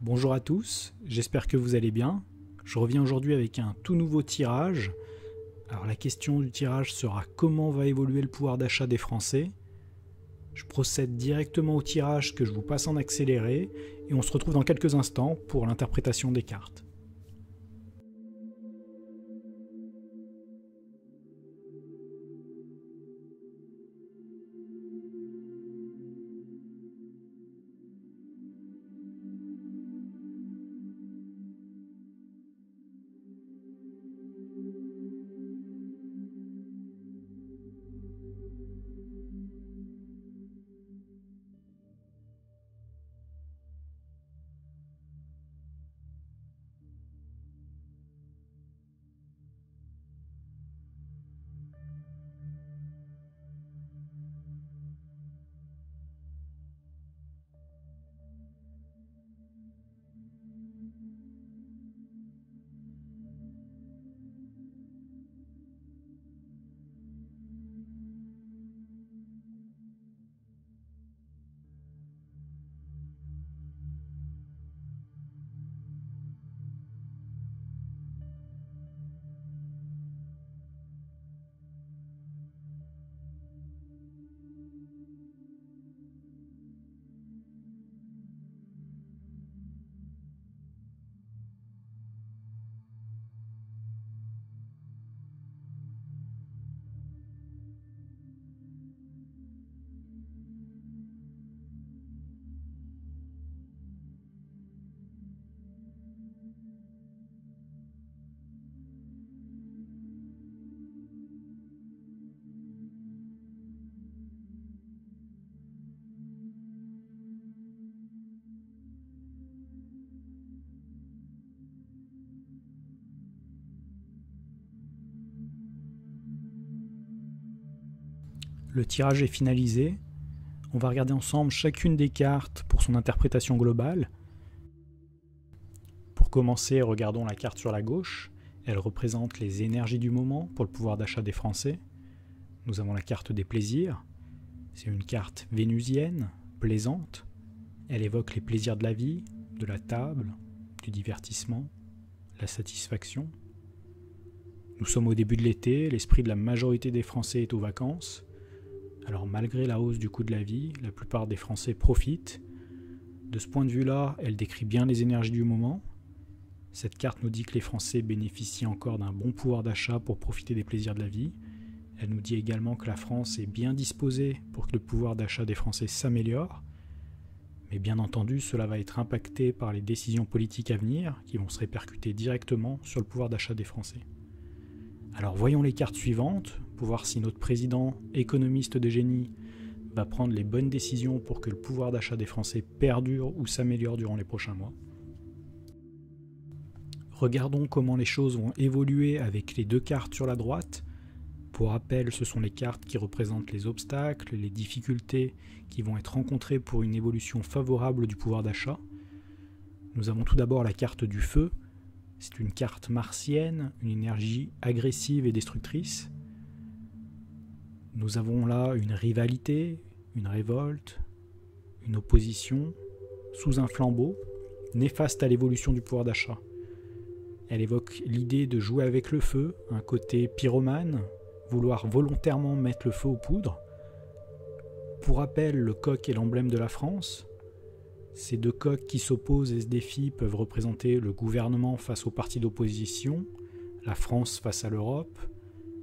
Bonjour à tous, j'espère que vous allez bien. Je reviens aujourd'hui avec un tout nouveau tirage. Alors la question du tirage sera comment va évoluer le pouvoir d'achat des Français. Je procède directement au tirage que je vous passe en accéléré et on se retrouve dans quelques instants pour l'interprétation des cartes. Le tirage est finalisé. On va regarder ensemble chacune des cartes pour son interprétation globale. Pour commencer, regardons la carte sur la gauche. Elle représente les énergies du moment pour le pouvoir d'achat des Français. Nous avons la carte des plaisirs. C'est une carte vénusienne, plaisante. Elle évoque les plaisirs de la vie, de la table, du divertissement, la satisfaction. Nous sommes au début de l'été, l'esprit de la majorité des Français est aux vacances. Alors malgré la hausse du coût de la vie, la plupart des Français profitent. De ce point de vue-là, elle décrit bien les énergies du moment. Cette carte nous dit que les Français bénéficient encore d'un bon pouvoir d'achat pour profiter des plaisirs de la vie. Elle nous dit également que la France est bien disposée pour que le pouvoir d'achat des Français s'améliore. Mais bien entendu, cela va être impacté par les décisions politiques à venir qui vont se répercuter directement sur le pouvoir d'achat des Français. Alors voyons les cartes suivantes pour voir si notre président économiste de génie va prendre les bonnes décisions pour que le pouvoir d'achat des Français perdure ou s'améliore durant les prochains mois. Regardons comment les choses vont évoluer avec les deux cartes sur la droite. Pour rappel, ce sont les cartes qui représentent les obstacles, les difficultés qui vont être rencontrées pour une évolution favorable du pouvoir d'achat. Nous avons tout d'abord la carte du feu. C'est une carte martienne, une énergie agressive et destructrice. Nous avons là une rivalité, une révolte, une opposition, sous un flambeau, néfaste à l'évolution du pouvoir d'achat. Elle évoque l'idée de jouer avec le feu, un côté pyromane, vouloir volontairement mettre le feu aux poudres. Pour rappel, le coq est l'emblème de la France. Ces deux coqs qui s'opposent et se défient peuvent représenter le gouvernement face aux partis d'opposition, la France face à l'Europe,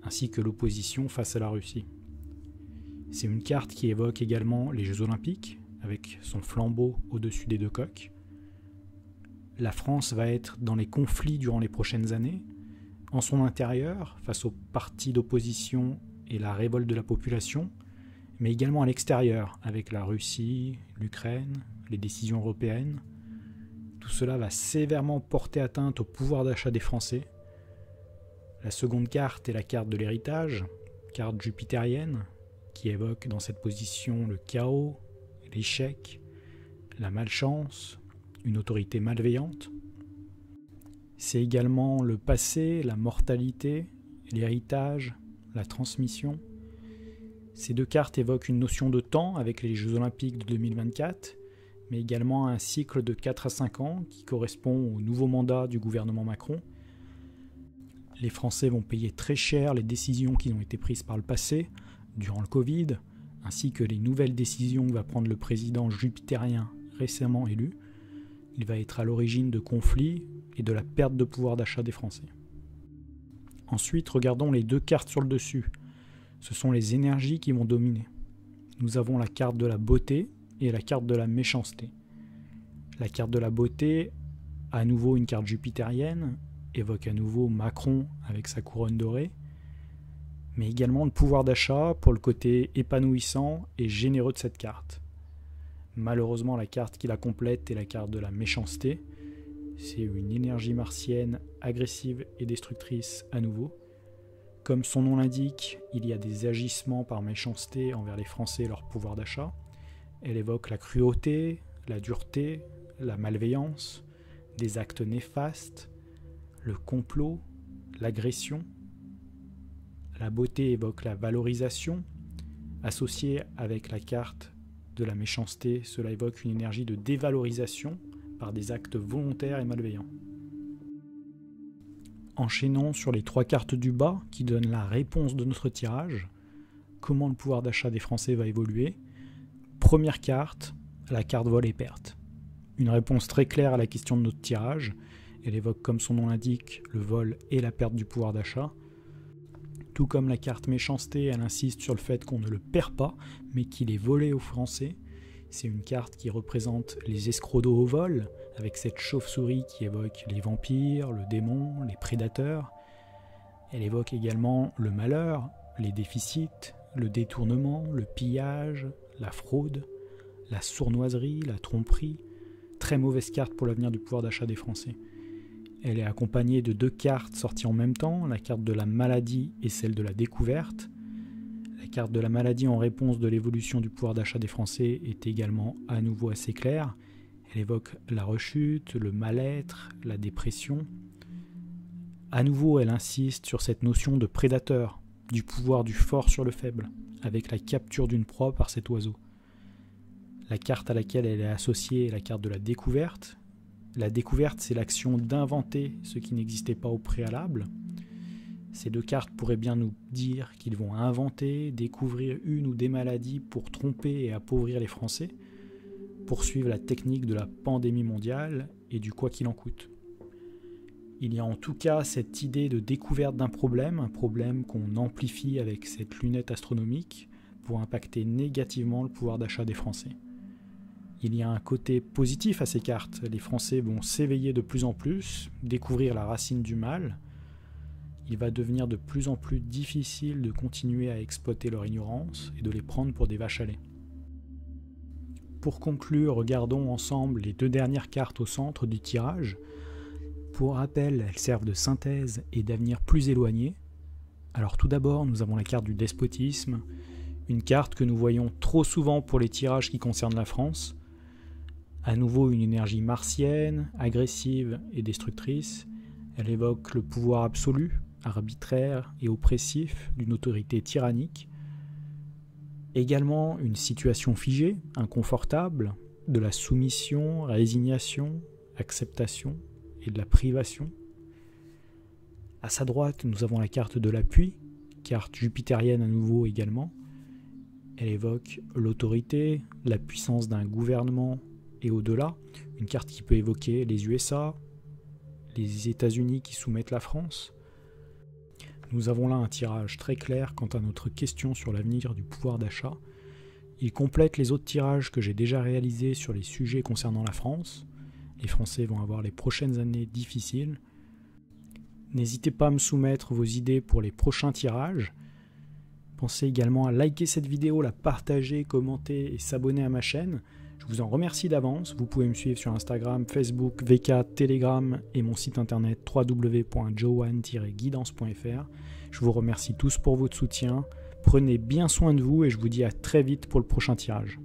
ainsi que l'opposition face à la Russie. C'est une carte qui évoque également les Jeux Olympiques, avec son flambeau au-dessus des deux coqs. La France va être dans les conflits durant les prochaines années, en son intérieur, face aux partis d'opposition et la révolte de la population, mais également à l'extérieur, avec la Russie, l'Ukraine, les décisions européennes. Tout cela va sévèrement porter atteinte au pouvoir d'achat des Français. La seconde carte est la carte de l'héritage, carte jupitérienne, qui évoque dans cette position le chaos, l'échec, la malchance, une autorité malveillante. C'est également le passé, la mortalité, l'héritage, la transmission. Ces deux cartes évoquent une notion de temps avec les Jeux Olympiques de 2024, mais également un cycle de 4 à 5 ans qui correspond au nouveau mandat du gouvernement Macron. Les Français vont payer très cher les décisions qui ont été prises par le passé, durant le Covid, ainsi que les nouvelles décisions que va prendre le président jupitérien récemment élu. Il va être à l'origine de conflits et de la perte de pouvoir d'achat des Français. Ensuite, regardons les deux cartes sur le dessus. Ce sont les énergies qui vont dominer. Nous avons la carte de la beauté et la carte de la méchanceté. La carte de la beauté, à nouveau une carte jupitérienne, évoque à nouveau Macron avec sa couronne dorée, mais également le pouvoir d'achat pour le côté épanouissant et généreux de cette carte. Malheureusement, la carte qui la complète est la carte de la méchanceté. C'est une énergie martienne agressive et destructrice à nouveau. Comme son nom l'indique, il y a des agissements par méchanceté envers les Français et leur pouvoir d'achat. Elle évoque la cruauté, la dureté, la malveillance, des actes néfastes, le complot, l'agression. La beauté évoque la valorisation. Associée avec la carte de la méchanceté, cela évoque une énergie de dévalorisation par des actes volontaires et malveillants. Enchaînons sur les 3 cartes du bas qui donnent la réponse de notre tirage. Comment le pouvoir d'achat des Français va évoluer. Première carte, la carte vol et perte. Une réponse très claire à la question de notre tirage. Elle évoque, comme son nom l'indique, le vol et la perte du pouvoir d'achat. Tout comme la carte méchanceté, elle insiste sur le fait qu'on ne le perd pas, mais qu'il est volé aux Français. C'est une carte qui représente les escrocs au vol, avec cette chauve-souris qui évoque les vampires, le démon, les prédateurs. Elle évoque également le malheur, les déficits, le détournement, le pillage, la fraude, la sournoiserie, la tromperie. Très mauvaise carte pour l'avenir du pouvoir d'achat des Français. Elle est accompagnée de 2 cartes sorties en même temps, la carte de la maladie et celle de la découverte. La carte de la maladie en réponse de l'évolution du pouvoir d'achat des Français est également à nouveau assez claire. Elle évoque la rechute, le mal-être, la dépression. À nouveau, elle insiste sur cette notion de prédateur, du pouvoir du fort sur le faible, avec la capture d'une proie par cet oiseau. La carte à laquelle elle est associée est la carte de la découverte. La découverte, c'est l'action d'inventer ce qui n'existait pas au préalable. Ces 2 cartes pourraient bien nous dire qu'ils vont inventer, découvrir une ou des maladies pour tromper et appauvrir les Français, poursuivre la technique de la pandémie mondiale et du quoi qu'il en coûte. Il y a en tout cas cette idée de découverte d'un problème, un problème qu'on amplifie avec cette lunette astronomique pour impacter négativement le pouvoir d'achat des Français. Il y a un côté positif à ces cartes. Les Français vont s'éveiller de plus en plus, découvrir la racine du mal. Il va devenir de plus en plus difficile de continuer à exploiter leur ignorance et de les prendre pour des vaches à lait. Pour conclure, regardons ensemble les 2 dernières cartes au centre du tirage. Pour rappel, elles servent de synthèse et d'avenir plus éloigné. Alors tout d'abord, nous avons la carte du despotisme, une carte que nous voyons trop souvent pour les tirages qui concernent la France. À nouveau une énergie martienne, agressive et destructrice. Elle évoque le pouvoir absolu, arbitraire et oppressif d'une autorité tyrannique. Également une situation figée, inconfortable, de la soumission, résignation, acceptation et de la privation. À sa droite, nous avons la carte de l'appui, carte jupitérienne à nouveau également. Elle évoque l'autorité, la puissance d'un gouvernement et au-delà, une carte qui peut évoquer les USA, les États-Unis qui soumettent la France. Nous avons là un tirage très clair quant à notre question sur l'avenir du pouvoir d'achat. Il complète les autres tirages que j'ai déjà réalisés sur les sujets concernant la France. Les Français vont avoir les prochaines années difficiles. N'hésitez pas à me soumettre vos idées pour les prochains tirages. Pensez également à liker cette vidéo, la partager, commenter et s'abonner à ma chaîne. Je vous en remercie d'avance. Vous pouvez me suivre sur Instagram, Facebook, VK, Telegram et mon site internet www.johan-guidance.fr. Je vous remercie tous pour votre soutien. Prenez bien soin de vous et je vous dis à très vite pour le prochain tirage.